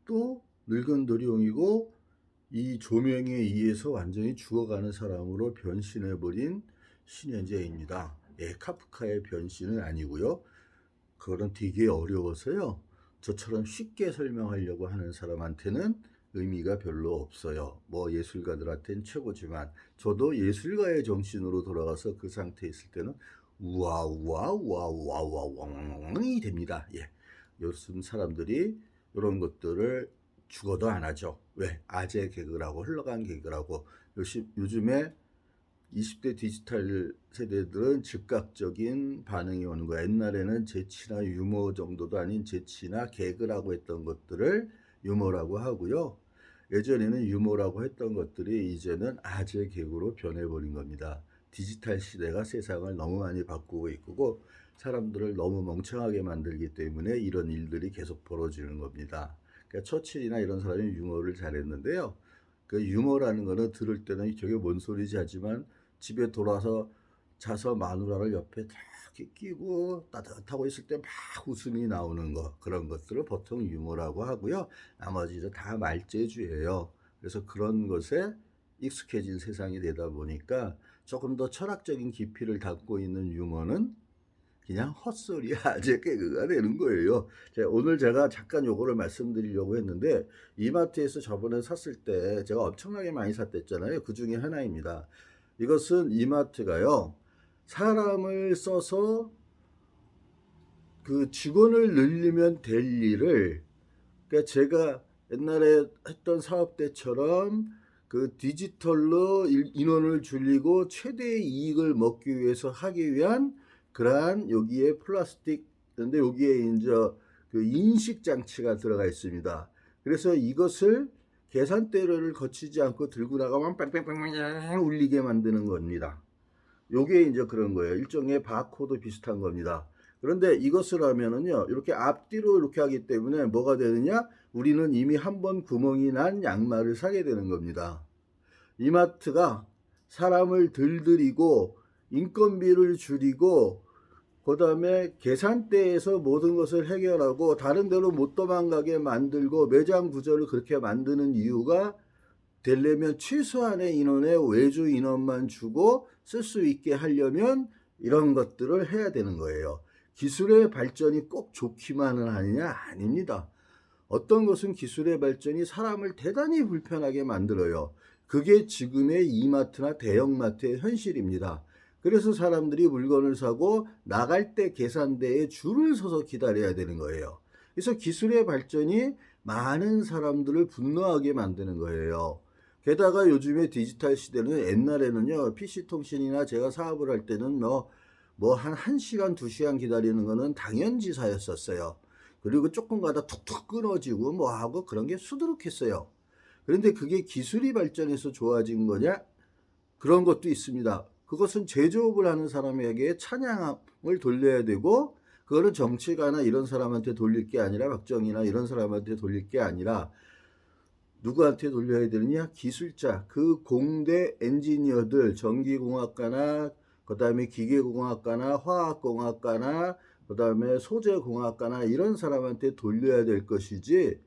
또 늙은 도리용이고 이 조명에 의해서 완전히 죽어가는 사람으로 변신해버린 신현재입니다. 예, 카프카의 변신은 아니고요. 그거는 되게 어려워서요. 저처럼 쉽게 설명하려고 하는 사람한테는 의미가 별로 없어요. 뭐 예술가들한테는 최고지만 저도 예술가의 정신으로 돌아가서 그 상태에 있을 때는 우와우와우와우와우와우왕이 됩니다. 예. 요즘 사람들이 이런 것들을 죽어도 안 하죠. 왜? 아재 개그라고 흘러간 개그라고 요즘에 20대 디지털 세대들은 즉각적인 반응이 오는 거야. 옛날에는 재치나 유머 정도도 아닌 재치나 개그라고 했던 것들을 유머라고 하고요. 예전에는 유머라고 했던 것들이 이제는 아재 개그로 변해버린 겁니다. 디지털 시대가 세상을 너무 많이 바꾸고 있고 사람들을 너무 멍청하게 만들기 때문에 이런 일들이 계속 벌어지는 겁니다. 그러니까 처칠이나 이런 사람이 유머를 잘했는데요. 그 유머라는 거는 들을 때는 저게 뭔 소리지 하지만 집에 돌아서 자서 마누라를 옆에 딱 끼고 따뜻하고 있을 때 막 웃음이 나오는 거 그런 것들을 보통 유머라고 하고요. 나머지도 다 말재주예요. 그래서 그런 것에 익숙해진 세상이 되다 보니까 조금 더 철학적인 깊이를 담고 있는 유머는 그냥 헛소리 아재 개그가 되는 거예요. 오늘 제가 잠깐 요거를 말씀드리려고 했는데 이마트에서 저번에 샀을 때 제가 엄청나게 많이 샀댔잖아요. 그 중에 하나입니다. 이것은 이마트가요. 사람을 써서 그 직원을 늘리면 될 일을 그러니까 제가 옛날에 했던 사업 때처럼 그 디지털로 인원을 줄이고 최대의 이익을 먹기 위해서 하기 위한 그러한 여기에 플라스틱 근데 여기에 이제 그 인식 장치가 들어가 있습니다. 그래서 이것을 계산대를 거치지 않고 들고 나가면 빵빵빵빵 울리게 만드는 겁니다. 요게 이제 그런 거예요. 일종의 바코드 비슷한 겁니다. 그런데 이것을 하면은요, 이렇게 앞뒤로 이렇게 하기 때문에 뭐가 되느냐? 우리는 이미 한 번 구멍이 난 양말을 사게 되는 겁니다. 이마트가 사람을 들들이고 인건비를 줄이고 그 다음에 계산대에서 모든 것을 해결하고 다른 데로 못 도망가게 만들고 매장 구조를 그렇게 만드는 이유가 되려면 최소한의 인원의 외주 인원만 주고 쓸 수 있게 하려면 이런 것들을 해야 되는 거예요. 기술의 발전이 꼭 좋기만은 하느냐? 아닙니다. 어떤 것은 기술의 발전이 사람을 대단히 불편하게 만들어요. 그게 지금의 이마트나 대형마트의 현실입니다. 그래서 사람들이 물건을 사고 나갈 때 계산대에 줄을 서서 기다려야 되는 거예요. 그래서 기술의 발전이 많은 사람들을 분노하게 만드는 거예요. 게다가 요즘에 디지털 시대는 옛날에는요, PC통신이나 제가 사업을 할 때는 한 1시간, 2시간 기다리는 거는 당연지사였었어요. 그리고 조금 가다 툭툭 끊어지고 뭐 하고 그런 게 수두룩했어요. 그런데 그게 기술이 발전해서 좋아진 거냐? 그런 것도 있습니다. 그것은 제조업을 하는 사람에게 찬양을 돌려야 되고 그거는 정치가나 이런 사람한테 돌릴 게 아니라 박정희나 이런 사람한테 돌릴 게 아니라 누구한테 돌려야 되느냐? 기술자, 그 공대 엔지니어들, 전기공학과나 그 다음에 기계공학과나 화학공학과나 그 다음에 소재공학과나 이런 사람한테 돌려야 될 것이지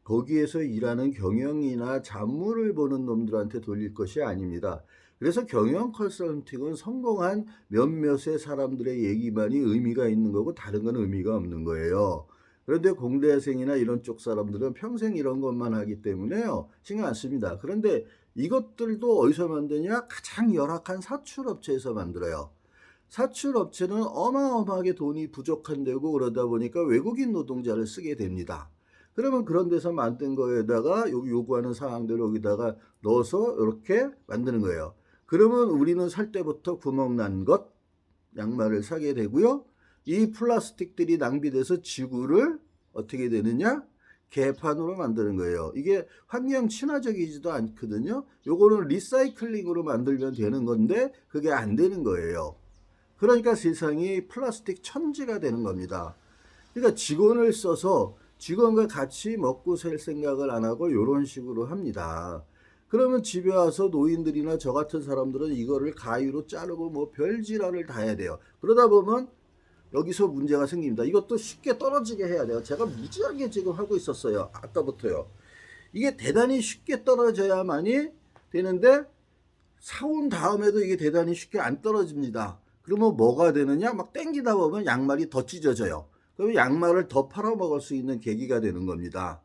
거기에서 일하는 경영이나 잡무를 보는 놈들한테 돌릴 것이 아닙니다. 그래서 경영 컨설팅은 성공한 몇몇의 사람들의 얘기만이 의미가 있는 거고 다른 건 의미가 없는 거예요. 그런데 공대생이나 이런 쪽 사람들은 평생 이런 것만 하기 때문에요. 신경 안 씁니다. 그런데 이것들도 어디서 만드냐? 가장 열악한 사출업체에서 만들어요. 사출업체는 어마어마하게 돈이 부족한데고 그러다 보니까 외국인 노동자를 쓰게 됩니다. 그러면 그런 데서 만든 거에다가 요구하는 사항들을 여기다가 넣어서 이렇게 만드는 거예요. 그러면 우리는 살 때부터 구멍 난 것, 양말을 사게 되고요. 이 플라스틱들이 낭비돼서 지구를 어떻게 되느냐? 개판으로 만드는 거예요. 이게 환경 친화적이지도 않거든요. 요거는 리사이클링으로 만들면 되는 건데 그게 안 되는 거예요. 그러니까 세상이 플라스틱 천지가 되는 겁니다. 그러니까 직원을 써서 직원과 같이 먹고 살 생각을 안 하고 이런 식으로 합니다. 그러면 집에 와서 노인들이나 저 같은 사람들은 이거를 가위로 자르고 뭐 별지랄을 다 해야 돼요. 그러다 보면 여기서 문제가 생깁니다. 이것도 쉽게 떨어지게 해야 돼요. 제가 무지하게 지금 하고 있었어요. 아까부터요. 이게 대단히 쉽게 떨어져야만이 되는데 사온 다음에도 이게 대단히 쉽게 안 떨어집니다. 그러면 뭐가 되느냐? 막 땡기다 보면 양말이 더 찢어져요. 그러면 양말을 더 팔아먹을 수 있는 계기가 되는 겁니다.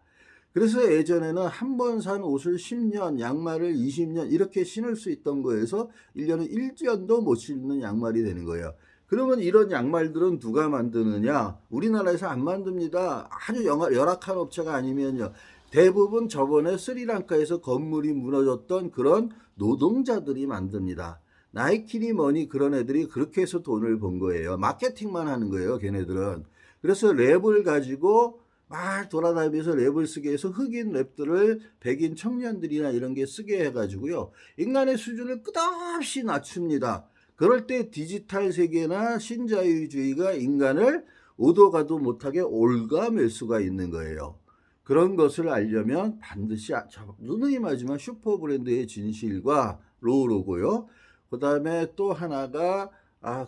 그래서 예전에는 한 번 산 옷을 10년, 양말을 20년 이렇게 신을 수 있던 거에서 1년에 1년도 못 신는 양말이 되는 거예요. 그러면 이런 양말들은 누가 만드느냐? 우리나라에서 안 만듭니다. 아주 열악한 업체가 아니면요. 대부분 저번에 스리랑카에서 건물이 무너졌던 그런 노동자들이 만듭니다. 나이키니 뭐니 그런 애들이 그렇게 해서 돈을 번 거예요. 마케팅만 하는 거예요, 걔네들은. 그래서 랩을 가지고 막 돌아다니면서 랩을 쓰게 해서 흑인 랩들을 백인 청년들이나 이런 게 쓰게 해가지고요. 인간의 수준을 끝없이 낮춥니다. 그럴 때 디지털 세계나 신자유주의가 인간을 오도 가도 못하게 올가맬 수가 있는 거예요. 그런 것을 알려면 반드시 누누이 말하지만 슈퍼브랜드의 진실과 로고요. 그 다음에 또 하나가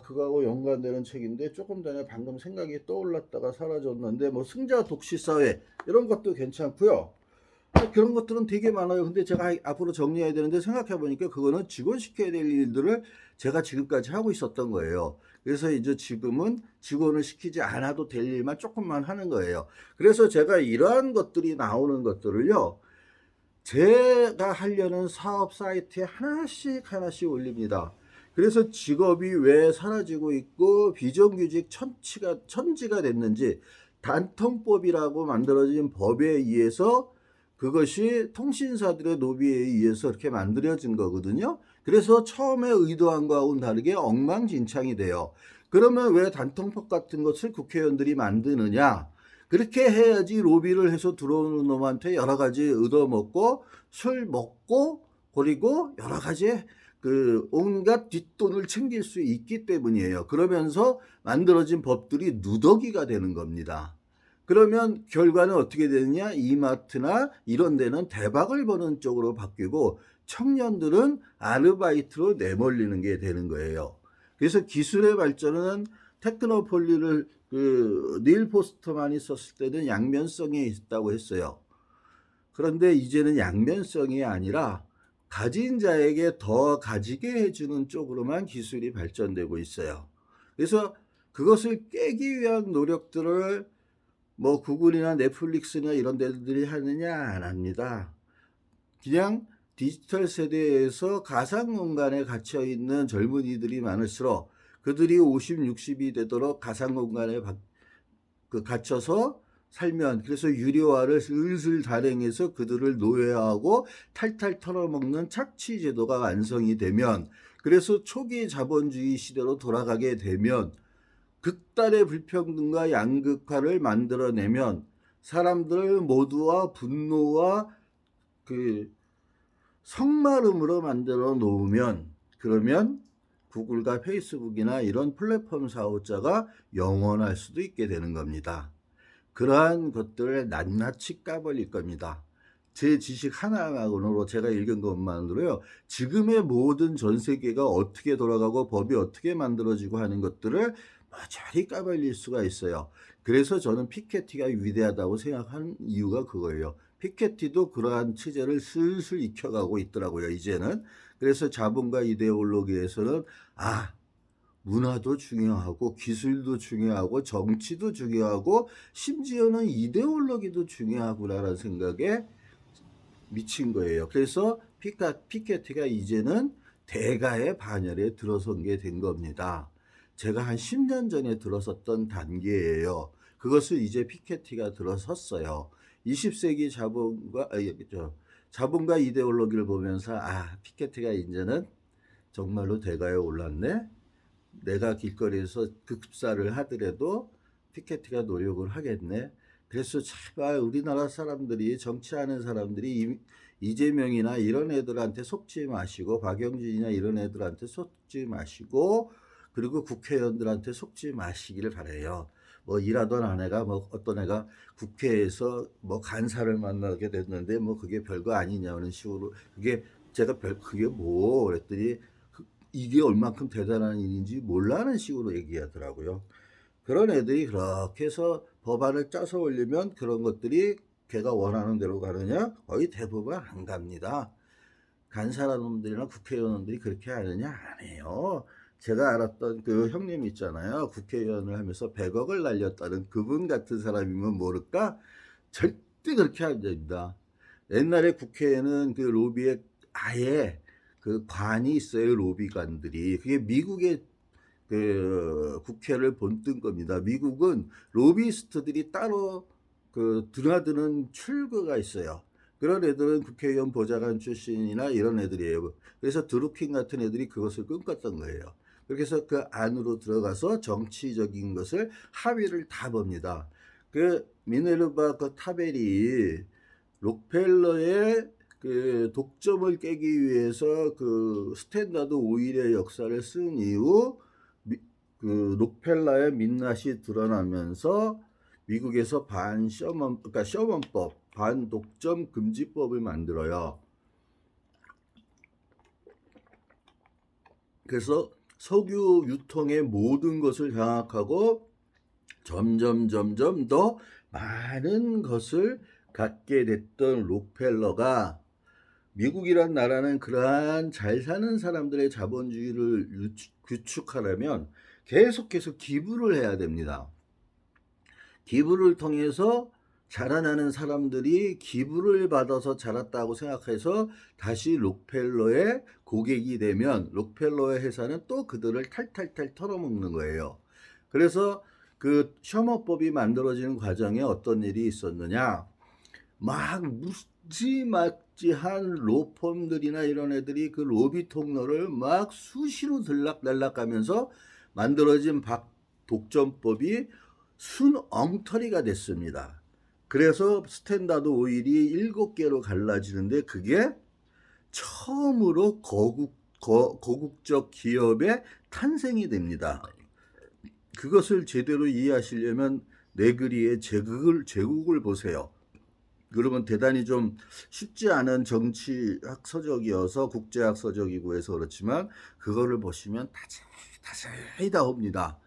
그거하고 연관되는 책인데 조금 전에 방금 생각이 떠올랐다가 사라졌는데 뭐 승자 독시 사회 이런 것도 괜찮고요. 그런 것들은 되게 많아요. 근데 제가 앞으로 정리해야 되는데 생각해 보니까 그거는 직원시켜야 될 일들을 제가 지금까지 하고 있었던 거예요. 그래서 이제 지금은 직원을 시키지 않아도 될 일만 조금만 하는 거예요. 그래서 제가 이러한 것들이 나오는 것들을요. 제가 하려는 사업 사이트에 하나씩 하나씩 올립니다. 그래서 직업이 왜 사라지고 있고 비정규직 천지가 됐는지 단통법이라고 만들어진 법에 의해서 그것이 통신사들의 노비에 의해서 이렇게 만들어진 거거든요. 그래서 처음에 의도한 거하고는 다르게 엉망진창이 돼요. 그러면 왜 단통법 같은 것을 국회의원들이 만드느냐? 그렇게 해야지 로비를 해서 들어오는 놈한테 여러 가지 얻어먹고 술 먹고 그리고 여러 가지 온갖 뒷돈을 챙길 수 있기 때문이에요. 그러면서 만들어진 법들이 누더기가 되는 겁니다. 그러면 결과는 어떻게 되느냐? 이마트나 이런 데는 대박을 버는 쪽으로 바뀌고 청년들은 아르바이트로 내몰리는 게 되는 거예요. 그래서 기술의 발전은 테크노폴리를 닐 포스터만이 썼을 때는 양면성이 있다고 했어요. 그런데 이제는 양면성이 아니라 가진 자에게 더 가지게 해주는 쪽으로만 기술이 발전되고 있어요. 그래서 그것을 깨기 위한 노력들을 뭐 구글이나 넷플릭스나 이런 데들이 하느냐 안 합니다. 그냥 디지털 세대에서 가상 공간에 갇혀 있는 젊은이들이 많을수록 그들이 50, 60이 되도록 가상 공간에 갇혀서 살면 그래서 유료화를 슬슬 단행해서 그들을 노예화하고 탈탈 털어먹는 착취 제도가 완성이 되면 그래서 초기 자본주의 시대로 돌아가게 되면 극단의 불평등과 양극화를 만들어내면 사람들 모두와 분노와 성마름으로 만들어 놓으면 그러면 구글과 페이스북이나 이런 플랫폼 사업자가 영원할 수도 있게 되는 겁니다. 그러한 것들을 낱낱이 까버릴 겁니다. 제 지식 하나만으로 제가 읽은 것만으로요. 지금의 모든 전 세계가 어떻게 돌아가고 법이 어떻게 만들어지고 하는 것들을 저리 까발릴 수가 있어요. 그래서 저는 피케티가 위대하다고 생각하는 이유가 그거예요. 피케티도 그러한 체제를 슬슬 익혀가고 있더라고요. 이제는. 그래서 자본과 이데올로기에서는 문화도 중요하고 기술도 중요하고 정치도 중요하고 심지어는 이데올로기도 중요하구나라는 생각에 미친 거예요. 그래서 피케티가 이제는 대가의 반열에 들어선 게 된 겁니다. 제가 한 10년 전에 들어섰던 단계예요. 그것을 이제 피케티가 들어섰어요. 20세기 자본과 이데올로기를 보면서 피케티가 이제는 정말로 대가에 올랐네. 내가 길거리에서 급사를 하더라도 피케티가 노력을 하겠네. 그래서 제발 우리나라 사람들이 정치하는 사람들이 이재명이나 이런 애들한테 속지 마시고 박영진이나 이런 애들한테 속지 마시고 그리고 국회의원들한테 속지 마시기를 바래요. 뭐 일하던 아내가 어떤 애가 국회에서 간사를 만나게 됐는데 그게 별거 아니냐는 식으로 그게 뭐 그랬더니 이게 얼만큼 대단한 일인지 몰라는 식으로 얘기하더라고요. 그런 애들이 그렇게 해서 법안을 짜서 올리면 그런 것들이 걔가 원하는 대로 가느냐? 거의 대부분 안 갑니다. 간사람들이나 국회의원들이 그렇게 하느냐? 안 해요. 제가 알았던 그 형님 있잖아요. 국회의원을 하면서 100억을 날렸다는 그분 같은 사람이면 모를까? 절대 그렇게 안 됩니다. 옛날에 국회에는 그 로비에 아예 그 관이 있어요. 로비관들이. 그게 미국의 그 국회를 본뜬 겁니다. 미국은 로비스트들이 따로 그 드나드는 출구가 있어요. 그런 애들은 국회의원 보좌관 출신이나 이런 애들이에요. 그래서 드루킹 같은 애들이 그것을 꿈꿨던 거예요. 그래서 그 안으로 들어가서 정치적인 것을 합의를 다 봅니다. 그 미네르바 그 타벨이 록펠러의 그 독점을 깨기 위해서 그 스탠다드 오일의 역사를 쓴 이후 그 록펠러의 민낯이 드러나면서 미국에서 그러니까 셔먼법, 반독점 금지법을 만들어요. 그래서 석유 유통의 모든 것을 장악하고 점점 더 많은 것을 갖게 됐던 록펠러가 미국이란 나라는 그러한 잘 사는 사람들의 자본주의를 구축하려면 계속해서 기부를 해야 됩니다. 기부를 통해서 자라나는 사람들이 기부를 받아서 자랐다고 생각해서 다시 록펠러의 고객이 되면 록펠러의 회사는 또 그들을 탈탈탈 털어먹는 거예요. 그래서 그 셔머법이 만들어지는 과정에 어떤 일이 있었느냐, 막 무지막지한 로펌들이나 이런 애들이 그 로비 통로를 막 수시로 들락날락하면서 만들어진 독점법이 순엉터리가 됐습니다. 그래서 스탠다드 오일이 7개로 갈라지는데 그게 처음으로 거국적 기업의 탄생이 됩니다. 그것을 제대로 이해하시려면 네그리의 제국을 보세요. 그러면 대단히 좀 쉽지 않은 정치학 서적이어서 국제학 서적이고 해서 그렇지만 그거를 보시면 자세히 나옵니다.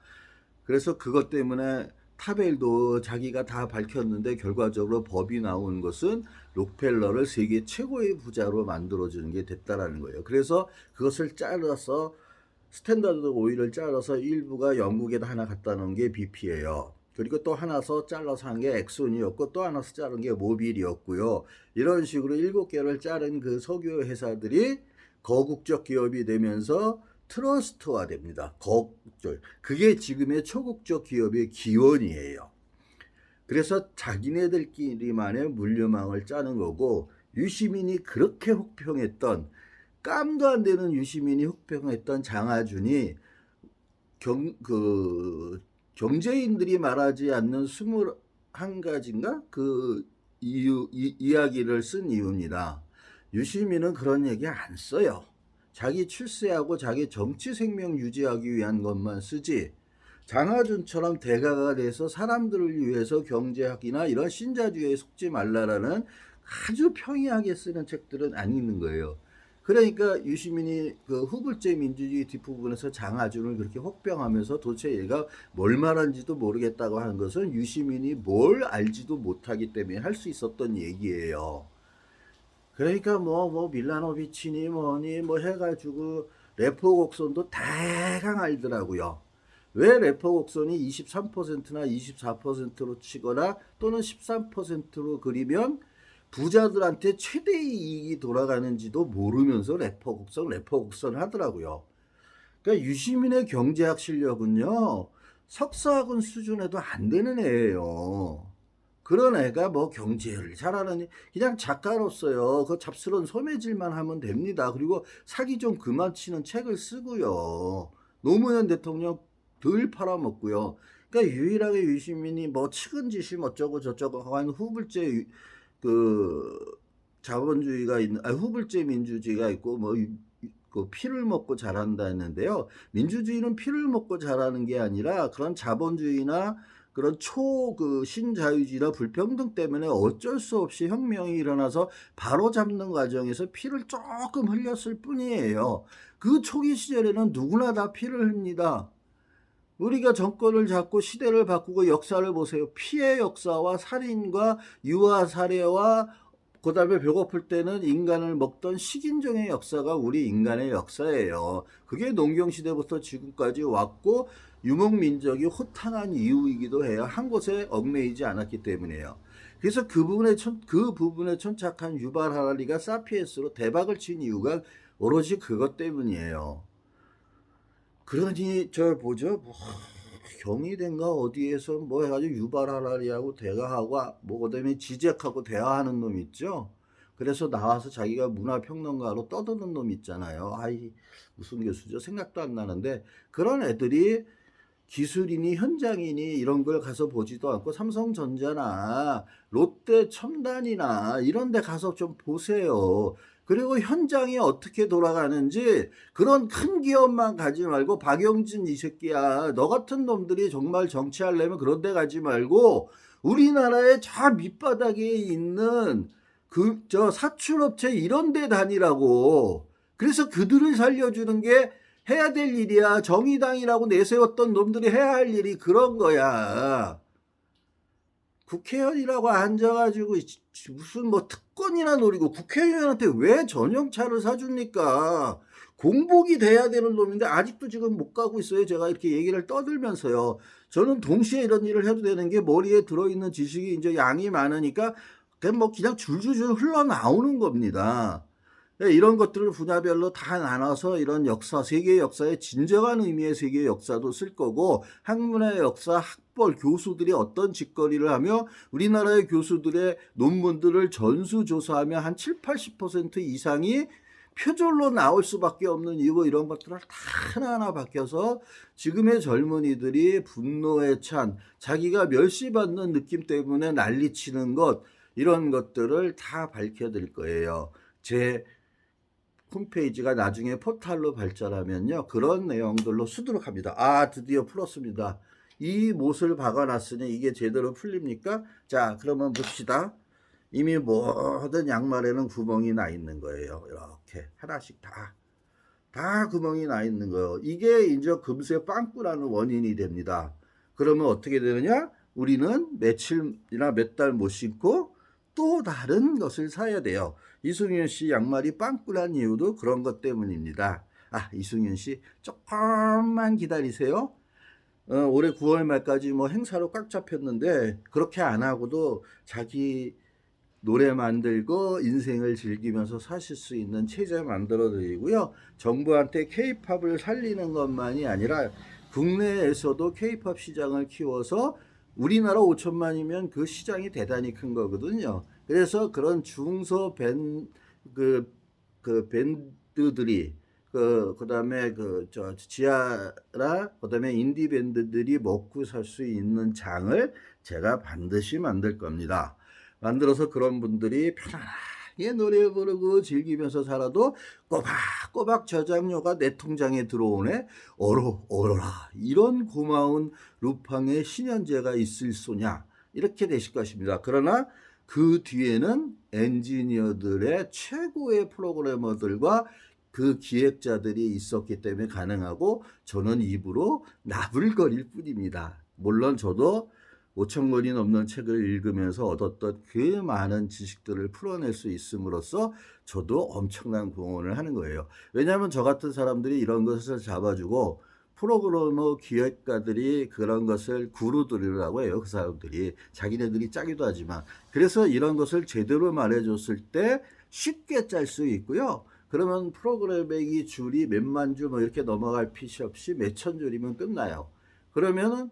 그래서 그것 때문에 타벨도 자기가 다 밝혔는데 결과적으로 법이 나온 것은 록펠러를 세계 최고의 부자로 만들어주는 게 됐다라는 거예요. 그래서 그것을 잘라서 스탠다드 오일을 잘라서 일부가 영국에다 하나 갖다 놓은 게 BP예요. 그리고 또 하나서 잘라서 한 게 엑손이었고 또 하나서 자른 게 모빌이었고요. 이런 식으로 7개를 자른 그 석유 회사들이 거국적 기업이 되면서 트러스트화 됩니다. 그게 지금의 초국적 기업의 기원이에요. 그래서 자기네들끼리만의 물류망을 짜는 거고, 유시민이 그렇게 혹평했던, 깜도 안 되는 유시민이 혹평했던 장하준이 경제인들이 말하지 않는 21가지인가? 그 이야기를 쓴 이유입니다. 유시민은 그런 얘기 안 써요. 자기 출세하고 자기 정치 생명 유지하기 위한 것만 쓰지, 장하준처럼 대가가 돼서 사람들을 위해서 경제학이나 이런 신자주의에 속지 말라라는 아주 평이하게 쓰는 책들은 안 읽는 거예요. 그러니까 유시민이 그 후불제 민주주의 뒷부분에서 장하준을 그렇게 혹평하면서 도대체 얘가 뭘 말하는지도 모르겠다고 하는 것은 유시민이 뭘 알지도 못하기 때문에 할 수 있었던 얘기예요. 그러니까 밀라노비치니 뭐니 뭐 해가지고 레포 곡선도 대강 알더라고요. 왜 레포 곡선이 23%나 24%로 치거나 또는 13%로 그리면 부자들한테 최대의 이익이 돌아가는지도 모르면서 레포 곡선 하더라고요. 그러니까 유시민의 경제학 실력은요, 석사학원 수준에도 안 되는 애예요. 그런 애가 뭐 경제를 잘하는, 그냥 작가로서요, 그 잡스러운 소매질만 하면 됩니다. 그리고 사기 좀 그만 치는 책을 쓰고요. 노무현 대통령 덜 팔아먹고요. 그러니까 유일하게 유시민이 뭐 측은지심 어쩌고 저쩌고 하는 후불제 그 자본주의가 있는, 후불제 민주주의가 있고 그 피를 먹고 자란다 했는데요. 민주주의는 피를 먹고 자라는 게 아니라 그런 자본주의나 그런 신자유주의나 불평등 때문에 어쩔 수 없이 혁명이 일어나서 바로 잡는 과정에서 피를 조금 흘렸을 뿐이에요. 그 초기 시절에는 누구나 다 피를 흘립니다. 우리가 정권을 잡고 시대를 바꾸고 역사를 보세요. 피해 역사와 살인과 유아 살해와 그다음에 배고플 때는 인간을 먹던 식인종의 역사가 우리 인간의 역사예요. 그게 농경시대부터 지금까지 왔고 유목민족이 호탕한 이유이기도 해요. 한 곳에 얽매이지 않았기 때문이에요. 그래서 그 부분에 천착한 유발 하라리가 사피엔스로 대박을 친 이유가 오로지 그것 때문이에요. 그러니 저 뭐죠? 뭐 경희대인가 어디에서 뭐 해가지고 유발 하라리하고 대화하고 뭐 그다음에 지적하고 대화하는 놈 있죠? 그래서 나와서 자기가 문화평론가로 떠드는 놈 있잖아요. 아이 무슨 교수죠? 생각도 안 나는데 그런 애들이 기술인이 현장인이 이런 걸 가서 보지도 않고 삼성전자나 롯데 첨단이나 이런 데 가서 좀 보세요. 그리고 현장이 어떻게 돌아가는지 그런 큰 기업만 가지 말고 박영진 이 새끼야 너 같은 놈들이 정말 정치하려면 그런 데 가지 말고 우리나라의 저 밑바닥에 있는 그 저 사출업체 이런 데 다니라고. 그래서 그들을 살려주는 게 해야 될 일이야. 정의당이라고 내세웠던 놈들이 해야 할 일이 그런 거야. 국회의원이라고 앉아가지고 무슨 뭐 특권이나 노리고 국회의원한테 왜 전용차를 사줍니까? 공복이 돼야 되는 놈인데 아직도 지금 못 가고 있어요. 제가 이렇게 얘기를 떠들면서요. 저는 동시에 이런 일을 해도 되는 게 머리에 들어있는 지식이 이제 양이 많으니까 그냥 줄줄줄 흘러나오는 겁니다. 이런 것들을 분야별로 다 나눠서 이런 역사, 세계 역사의 진정한 의미의 세계 역사도 쓸 거고 학문의 역사, 학벌, 교수들이 어떤 짓거리를 하며 우리나라의 교수들의 논문들을 전수조사하며 한 7, 80% 이상이 표절로 나올 수밖에 없는 이유 이런 것들을 다 하나하나 바뀌어서 지금의 젊은이들이 분노에 찬 자기가 멸시받는 느낌 때문에 난리치는 것 이런 것들을 다 밝혀드릴 거예요. 제 홈페이지가 나중에 포탈로 발전하면요. 그런 내용들로 수두룩합니다. 아 드디어 풀었습니다. 이 못을 박아놨으니 이게 제대로 풀립니까? 자 그러면 봅시다. 이미 모든 양말에는 구멍이 나 있는 거예요. 이렇게 하나씩 다 구멍이 나 있는 거예요. 이게 이제 금세 빵꾸라는 원인이 됩니다. 그러면 어떻게 되느냐? 우리는 며칠이나 몇 달 못 신고 또 다른 것을 사야 돼요. 이승윤 씨 양말이 빵꾸난 이유도 그런 것 때문입니다. 아, 이승윤 씨 조금만 기다리세요. 올해 9월 말까지 뭐 행사로 꽉 잡혔는데 그렇게 안 하고도 자기 노래 만들고 인생을 즐기면서 사실 수 있는 체제 만들어 드리고요. 정부한테 K-팝을 살리는 것만이 아니라 국내에서도 K-팝 시장을 키워서 우리나라 5천만이면 그 시장이 대단히 큰 거거든요. 그래서 그런 중소 밴드들이 그다음에 지아라 그다음에 인디 밴드들이 먹고 살 수 있는 장을 제가 반드시 만들 겁니다. 만들어서 그런 분들이 편안하게 노래 부르고 즐기면서 살아도 꼬박꼬박 저장료가 내 통장에 들어오네. 어라 이런 고마운 루팡의 신현재가 있을 소냐 이렇게 되실 것입니다. 그러나 그 뒤에는 엔지니어들의 최고의 프로그래머들과 그 기획자들이 있었기 때문에 가능하고 저는 입으로 나불거릴 뿐입니다. 물론 저도 5,000권이 넘는 책을 읽으면서 얻었던 그 많은 지식들을 풀어낼 수 있음으로써 저도 엄청난 공헌을 하는 거예요. 왜냐하면 저 같은 사람들이 이런 것을 잡아주고 프로그래머 기획가들이 그런 것을 구루들이라고 해요. 그 사람들이 자기네들이 짜기도 하지만 그래서 이런 것을 제대로 말해줬을 때 쉽게 짤 수 있고요. 그러면 프로그래밍이 줄이 몇만 줄 뭐 이렇게 넘어갈 필요 없이 몇천 줄이면 끝나요. 그러면은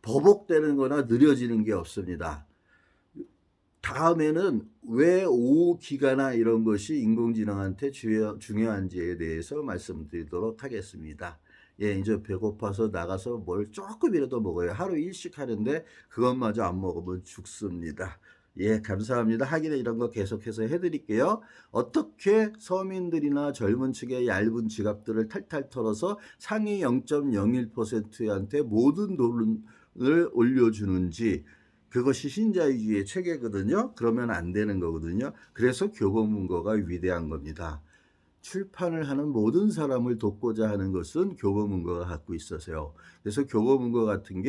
버벅대는 거나 느려지는 게 없습니다. 다음에는 왜 5기가나 이런 것이 인공지능한테 중요한지에 대해서 말씀드리도록 하겠습니다. 예, 이제 배고파서 나가서 뭘 조금이라도 먹어요. 하루 일식 하는데 그것마저 안 먹으면 죽습니다. 예, 감사합니다. 하기는 이런 거 계속해서 해드릴게요. 어떻게 서민들이나 젊은 층의 얇은 지갑들을 탈탈 털어서 상위 0.01%한테 모든 돈을 올려주는지 그것이 신자유주의의 체계거든요. 그러면 안 되는 거거든요. 그래서 교보문고가 위대한 겁니다. 출판을 하는 모든 사람을 돕고자 하는 것은 교보문고가 갖고 있어서요. 그래서 교보문고 같은 게